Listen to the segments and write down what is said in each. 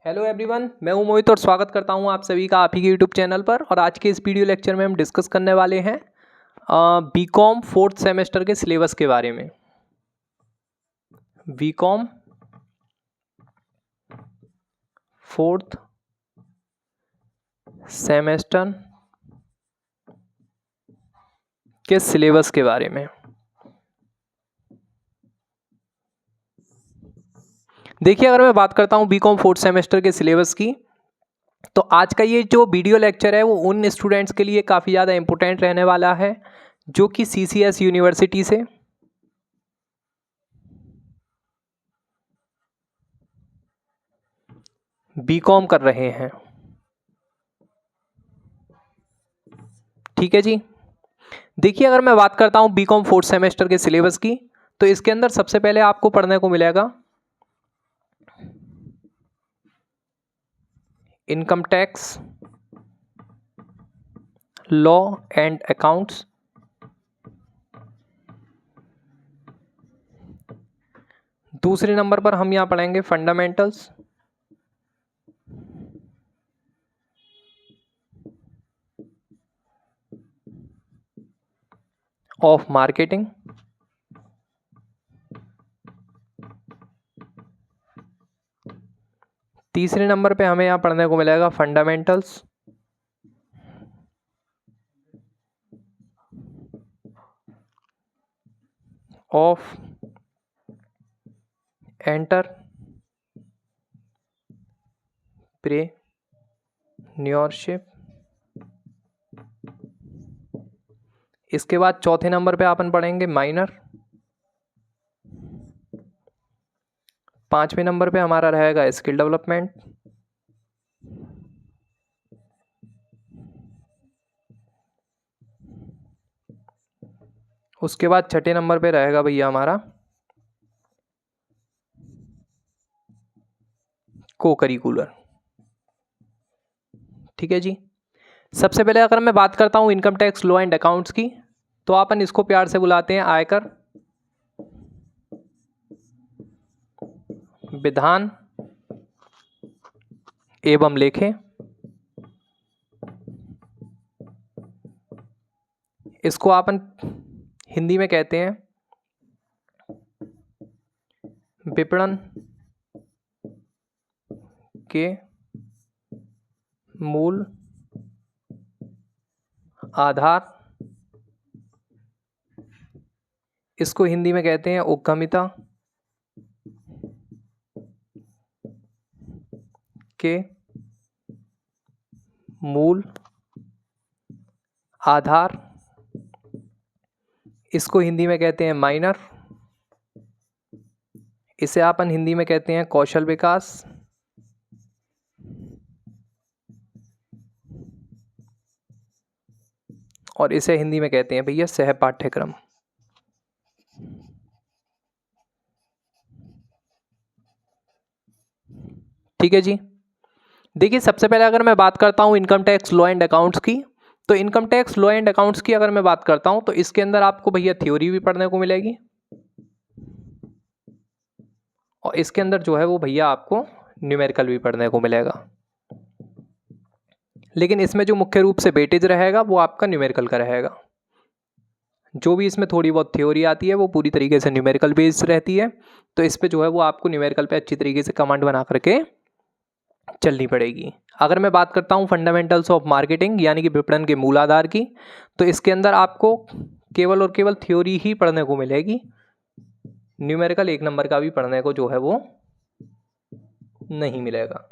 Hello everyone, मैं हूं मोहित और स्वागत करता हूं आप सभी का आप ही के यूट्यूब चैनल पर। और आज के इस वीडियो लेक्चर में हम डिस्कस करने वाले हैं बीकॉम फोर्थ सेमेस्टर के सिलेबस के बारे में। बीकॉम फोर्थ सेमेस्टर के सिलेबस के बारे में। देखिए, अगर मैं बात करता हूं बीकॉम फोर्थ सेमेस्टर के सिलेबस की, तो आज का ये जो वीडियो लेक्चर है वो उन स्टूडेंट्स के लिए काफ़ी ज़्यादा इम्पोर्टेंट रहने वाला है जो कि सीसीएस यूनिवर्सिटी से बीकॉम कर रहे हैं। ठीक है जी। देखिए, अगर मैं बात करता हूं बीकॉम फोर्थ सेमेस्टर के सिलेबस की, तो इसके अंदर सबसे पहले आपको पढ़ने को मिलेगा income tax, law and accounts, दूसरे नंबर पर हम यहां पढ़ेंगे फंडामेंटल्स ऑफ मार्केटिंग, तीसरे नंबर पे हमें यहां पढ़ने को मिलेगा फंडामेंटल्स ऑफ एंटरप्रेन्योरशिप। इसके बाद चौथे नंबर पे अपन पढ़ेंगे माइनर। पांचवें नंबर पे हमारा रहेगा स्किल डेवलपमेंट। उसके बाद छठे नंबर पे रहेगा भैया हमारा को करिकुलर। ठीक है जी। सबसे पहले अगर मैं बात करता हूं income tax, law and accounts की, तो अपन इसको प्यार से बुलाते हैं आयकर विधान एवं लेखे। इसको अपन हिंदी में कहते हैं विपणन के मूल आधार। इसको हिंदी में कहते हैं उद्यमिता के मूल आधार। इसको हिंदी में कहते हैं माइनर। इसे अपन हिंदी में कहते हैं कौशल विकास। और इसे हिंदी में कहते हैं भैया सह पाठ्यक्रम। ठीक है जी। देखिए, सबसे पहले अगर मैं बात करता हूं income tax, law and accounts की, तो income tax, law and accounts की अगर मैं बात करता हूं तो इसके अंदर आपको भैया थ्योरी भी पढ़ने को मिलेगी और इसके अंदर जो है वो भैया आपको न्यूमेरिकल भी पढ़ने को मिलेगा। लेकिन इसमें जो मुख्य रूप से वेटेज रहेगा वो आपका न्यूमेरिकल का रहेगा। जो भी इसमें थोड़ी बहुत थ्योरी आती है वो पूरी तरीके से न्यूमेरिकल बेस्ड रहती है, तो इस पे जो है वो आपको न्यूमेरिकल पे अच्छी तरीके से कमांड बना करके चलनी पड़ेगी। अगर मैं बात करता हूँ फंडामेंटल्स ऑफ मार्केटिंग यानी कि विपणन के मूल आधार की, तो इसके अंदर आपको केवल और केवल थ्योरी ही पढ़ने को मिलेगी। न्यूमेरिकल एक नंबर का भी पढ़ने को जो है वो नहीं मिलेगा।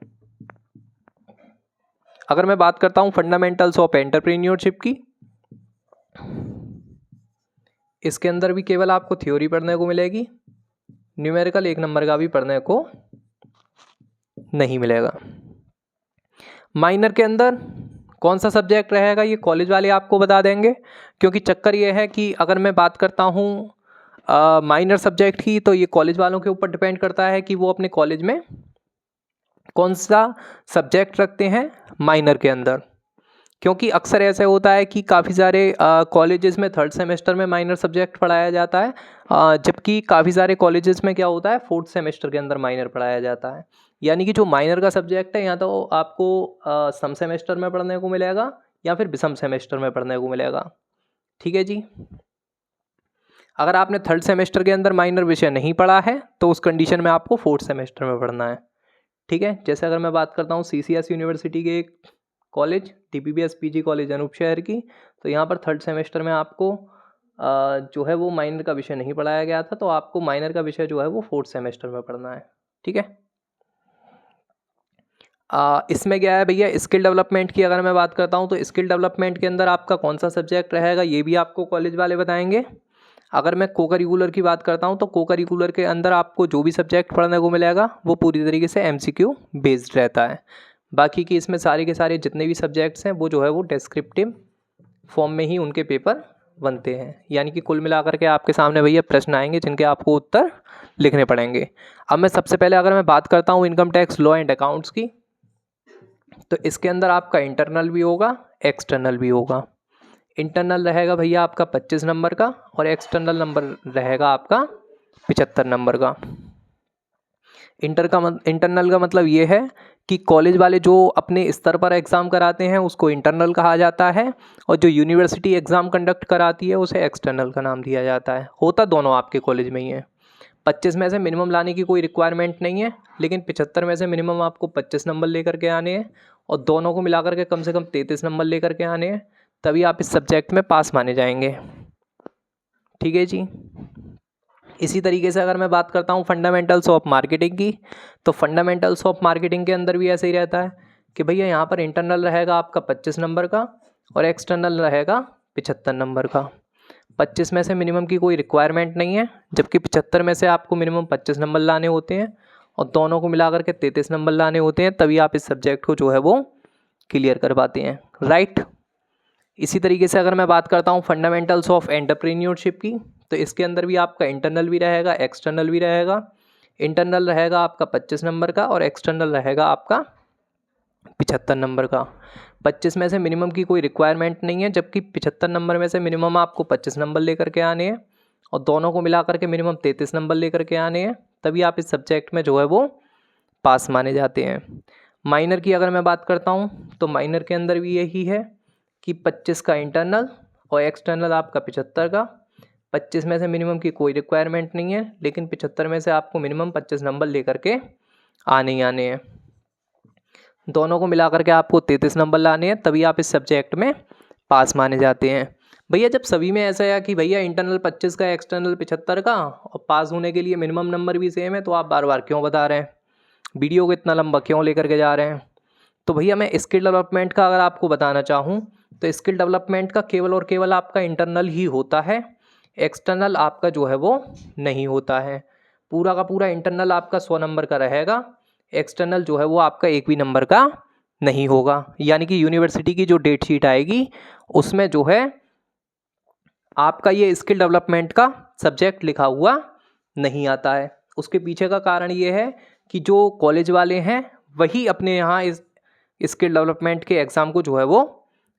अगर मैं बात करता हूँ फंडामेंटल्स ऑफ एंटरप्रेन्योरशिप की, इसके अंदर भी केवल आपको थ्योरी पढ़ने को मिलेगी, न्यूमेरिकल एक नंबर का भी पढ़ने को नहीं मिलेगा। माइनर के अंदर कौन सा सब्जेक्ट रहेगा ये कॉलेज वाले आपको बता देंगे, क्योंकि चक्कर ये है कि अगर मैं बात करता हूँ माइनर सब्जेक्ट की, तो ये कॉलेज वालों के ऊपर डिपेंड करता है कि वो अपने कॉलेज में कौन सा सब्जेक्ट रखते हैं माइनर के अंदर। क्योंकि अक्सर ऐसे होता है कि काफ़ी सारे कॉलेजेस में थर्ड सेमेस्टर में माइनर सब्जेक्ट पढ़ाया जाता है, जबकि काफ़ी सारे कॉलेजेस में क्या होता है फोर्थ सेमेस्टर के अंदर माइनर पढ़ाया जाता है। यानी कि जो माइनर का सब्जेक्ट है या तो आपको सम सेमेस्टर में पढ़ने को मिलेगा या फिर विषम सेमेस्टर में पढ़ने को मिलेगा। ठीक है जी। अगर आपने थर्ड सेमेस्टर के अंदर माइनर विषय नहीं पढ़ा है तो उस कंडीशन में आपको फोर्थ सेमेस्टर में पढ़ना है। ठीक है। जैसे अगर मैं बात करता हूँ CCS यूनिवर्सिटी के college DPBS PG college Anupshahr की, तो यहाँ पर थर्ड सेमेस्टर में आपको जो है वो माइनर का विषय नहीं पढ़ाया गया था, तो आपको माइनर का विषय जो है वो फोर्थ सेमेस्टर में पढ़ना है। ठीक है। इसमें क्या है भैया, स्किल डेवलपमेंट की अगर मैं बात करता हूँ तो स्किल डेवलपमेंट के अंदर आपका कौन सा सब्जेक्ट रहेगा ये भी आपको कॉलेज वाले बताएंगे। अगर मैं को करिकुलर की बात करता हूँ तो को करिकुलर के अंदर आपको जो भी सब्जेक्ट पढ़ने को मिलेगा वो पूरी तरीके से MCQ बेस्ड रहता है। बाकी की इसमें सारे के सारे जितने भी सब्जेक्ट्स हैं वो जो है वो डिस्क्रिप्टिव फॉर्म में ही उनके पेपर बनते हैं। यानी कि कुल मिलाकर के आपके सामने भैया प्रश्न आएंगे जिनके आपको उत्तर लिखने पड़ेंगे। अब मैं सबसे पहले अगर मैं बात करता हूँ income tax law and accounts की, तो इसके अंदर आपका इंटरनल भी होगा एक्सटर्नल भी होगा। इंटरनल रहेगा भैया आपका 25 नंबर का और एक्सटर्नल नंबर रहेगा आपका 75 नंबर का। इंटरनल का मतलब ये है कि कॉलेज वाले जो अपने स्तर पर एग्ज़ाम कराते हैं उसको इंटरनल कहा जाता है, और जो यूनिवर्सिटी एग्ज़ाम कंडक्ट कराती है उसे एक्सटर्नल का नाम दिया जाता है। होता दोनों आपके कॉलेज में ही है। 25 में से मिनिमम लाने की कोई रिक्वायरमेंट नहीं है, लेकिन 75 में से मिनिमम आपको 25 नंबर लेकर के आने हैं और दोनों को मिलाकर के कम से कम 33 नंबर लेकर के आने हैं, तभी आप इस सब्जेक्ट में पास माने जाएंगे। ठीक है जी। इसी तरीके से अगर मैं बात करता हूँ फंडामेंटल्स ऑफ मार्केटिंग की, तो फंडामेंटल्स ऑफ मार्केटिंग के अंदर भी ऐसे ही रहता है कि भैया यहाँ पर इंटरनल रहेगा आपका 25 नंबर का और एक्सटर्नल रहेगा 75 नंबर का। 25 में से मिनिमम की कोई रिक्वायरमेंट नहीं है, जबकि 75 में से आपको मिनिमम 25 नंबर लाने होते हैं और दोनों को मिलाकर के 33 नंबर लाने होते हैं, तभी आप इस सब्जेक्ट को जो है वो क्लियर कर पाते हैं। राइट। इसी तरीके से अगर मैं बात करता हूँ फंडामेंटल्स ऑफ एंटरप्रेन्योरशिप की, तो इसके अंदर भी आपका इंटरनल भी रहेगा एक्सटर्नल भी रहेगा। इंटरनल रहेगा आपका 25 नंबर का और एक्सटर्नल रहेगा आपका 75 नंबर का। 25 में से मिनिमम की कोई रिक्वायरमेंट नहीं है, जबकि 75 नंबर में से मिनिमम आपको 25 नंबर लेकर के आने हैं और दोनों को मिलाकर के मिनिमम 33 नंबर लेकर के आने हैं, तभी आप इस सब्जेक्ट में जो है वो पास माने जाते हैं। माइनर की अगर मैं बात करता हूँ तो माइनर के अंदर भी यही है कि 25 का इंटरनल और एक्सटर्नल आपका 75 का। 25 में से मिनिमम की कोई रिक्वायरमेंट नहीं है, लेकिन 75 में से आपको मिनिमम 25 नंबर लेकर के आने ही आने हैं। दोनों को मिलाकर के आपको 33 नंबर लाने हैं, तभी आप इस सब्जेक्ट में पास माने जाते हैं। भैया जब सभी में ऐसा है कि भैया इंटरनल 25 का एक्सटर्नल 75 का और पास होने के लिए मिनिमम नंबर भी सेम है, तो आप बार बार क्यों बता रहे हैं, वीडियो को इतना लंबा क्यों लेकर के जा रहे हैं। तो भैया मैं स्किल डेवलपमेंट का अगर आपको बताना चाहूँ तो स्किल डेवलपमेंट का केवल और केवल आपका इंटरनल ही होता है, एक्सटर्नल आपका जो है वो नहीं होता है। पूरा का पूरा इंटरनल आपका 100 नंबर का रहेगा, एक्सटर्नल जो है वो आपका एक भी नंबर का नहीं होगा। यानी कि यूनिवर्सिटी की जो डेट शीट आएगी उसमें जो है आपका ये स्किल डेवलपमेंट का सब्जेक्ट लिखा हुआ नहीं आता है। उसके पीछे का कारण ये है कि जो कॉलेज वाले हैं वही अपने यहाँ इस स्किल डेवलपमेंट के एग्ज़ाम को जो है वो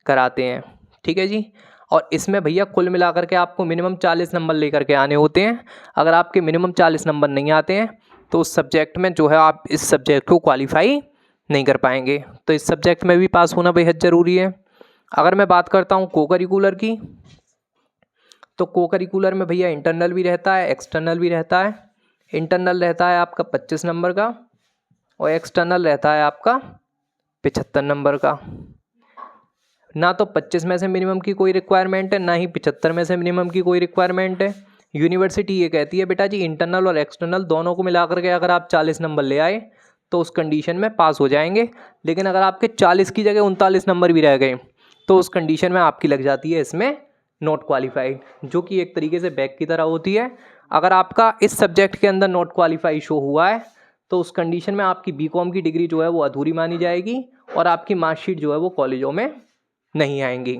कराते हैं। ठीक है जी। और इसमें भैया कुल मिलाकर के आपको मिनिमम 40 नंबर लेकर के आने होते हैं। अगर आपके मिनिमम 40 नंबर नहीं आते हैं तो उस सब्जेक्ट में जो है आप इस सब्जेक्ट को क्वालिफाई नहीं कर पाएंगे, तो इस सब्जेक्ट में भी पास होना बेहद ज़रूरी है। अगर मैं बात करता हूँ को करिकुलर की, तो को करिकुलर में भैया इंटरनल भी रहता है एक्सटर्नल भी रहता है। इंटरनल रहता है आपका 25 नंबर का और एक्सटर्नल रहता है आपका 75 नंबर का। ना तो 25 में से मिनिमम की कोई रिक्वायरमेंट है, ना ही 75 में से मिनिमम की कोई रिक्वायरमेंट है। यूनिवर्सिटी ये कहती है बेटा जी इंटरनल और एक्सटर्नल दोनों को मिलाकर के अगर आप 40 नंबर ले आए तो उस कंडीशन में पास हो जाएंगे, लेकिन अगर आपके 40 की जगह 39 नंबर भी रह गए तो उस कंडीशन में आपकी लग जाती है इसमें नॉट क्वालिफाइड, जो कि एक तरीके से बैक की तरह होती है। अगर आपका इस सब्जेक्ट के अंदर नॉट क्वालिफाई शो हुआ है तो उस कंडीशन में आपकी बीकॉम की डिग्री जो है वो अधूरी मानी जाएगी और आपकी मार्कशीट जो है वो कॉलेजों में नहीं आएंगी,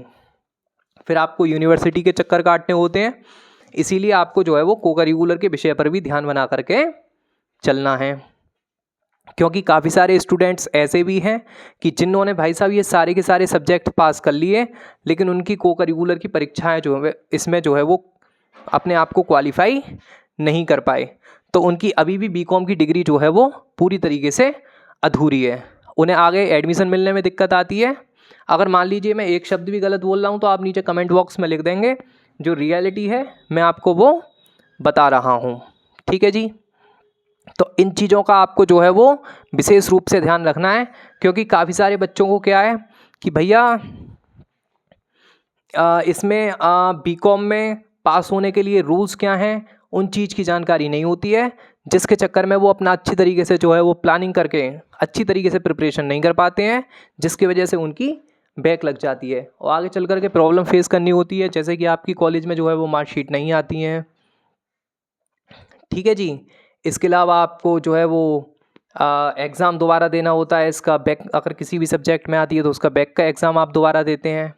फिर आपको यूनिवर्सिटी के चक्कर काटने होते हैं। इसीलिए आपको जो है वो को करिकुलर के विषय पर भी ध्यान बना करके चलना है। क्योंकि काफ़ी सारे स्टूडेंट्स ऐसे भी हैं कि जिन्होंने भाई साहब ये सारे के सारे सब्जेक्ट पास कर लिए, लेकिन उनकी को करिकुलर की परीक्षाएं जो है इसमें जो है वो अपने आप को क्वालिफाई नहीं कर पाए, तो उनकी अभी भी बीकॉम की डिग्री जो है वो पूरी तरीके से अधूरी है। उन्हें आगे एडमिशन मिलने में दिक्कत आती है। अगर मान लीजिए मैं एक शब्द भी गलत बोल रहा हूँ तो आप नीचे कमेंट बॉक्स में लिख देंगे, जो रियलिटी है मैं आपको वो बता रहा हूँ। ठीक है जी। तो इन चीज़ों का आपको जो है वो विशेष रूप से ध्यान रखना है, क्योंकि काफ़ी सारे बच्चों को क्या है कि भैया इसमें बीकॉम में पास होने के लिए रूल्स क्या हैं, उन चीज़ की जानकारी नहीं होती है, जिसके चक्कर में वो अपना अच्छी तरीके से जो है वो प्लानिंग करके अच्छी तरीके से प्रिपरेशन नहीं कर पाते हैं, जिसकी वजह से उनकी बैक लग जाती है और आगे चल कर के प्रॉब्लम फेस करनी होती है, जैसे कि आपकी कॉलेज में जो है वो मार्कशीट नहीं आती हैं। ठीक है जी। इसके अलावा आपको जो है वो एग्ज़ाम दोबारा देना होता है, इसका बैक अगर किसी भी सब्जेक्ट में आती है तो उसका बैक का एग्ज़ाम आप दोबारा देते हैं।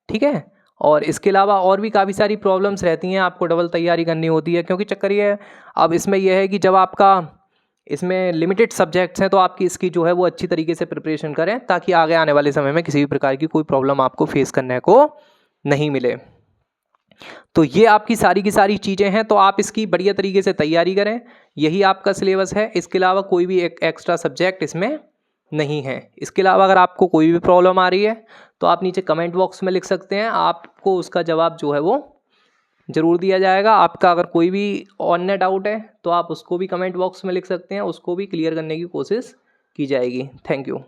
ठीक है। और इसके अलावा और भी काफ़ी सारी प्रॉब्लम्स रहती हैं, आपको डबल तैयारी करनी होती है, क्योंकि चक्कर ये है अब इसमें यह है कि जब आपका इसमें लिमिटेड सब्जेक्ट्स हैं तो आपकी इसकी जो है वो अच्छी तरीके से प्रिपरेशन करें, ताकि आगे आने वाले समय में किसी भी प्रकार की कोई प्रॉब्लम आपको फेस करने को नहीं मिले। तो ये आपकी सारी की सारी चीज़ें हैं, तो आप इसकी बढ़िया तरीके से तैयारी करें। यही आपका सिलेबस है, इसके अलावा कोई भी एक एक्स्ट्रा सब्जेक्ट इसमें नहीं है। इसके अलावा अगर आपको कोई भी प्रॉब्लम आ रही है तो आप नीचे कमेंट बॉक्स में लिख सकते हैं, आपको उसका जवाब जो है वो ज़रूर दिया जाएगा। आपका अगर कोई भी अन्य डाउट है तो आप उसको भी कमेंट बॉक्स में लिख सकते हैं, उसको भी क्लियर करने की कोशिश की जाएगी। Thank you.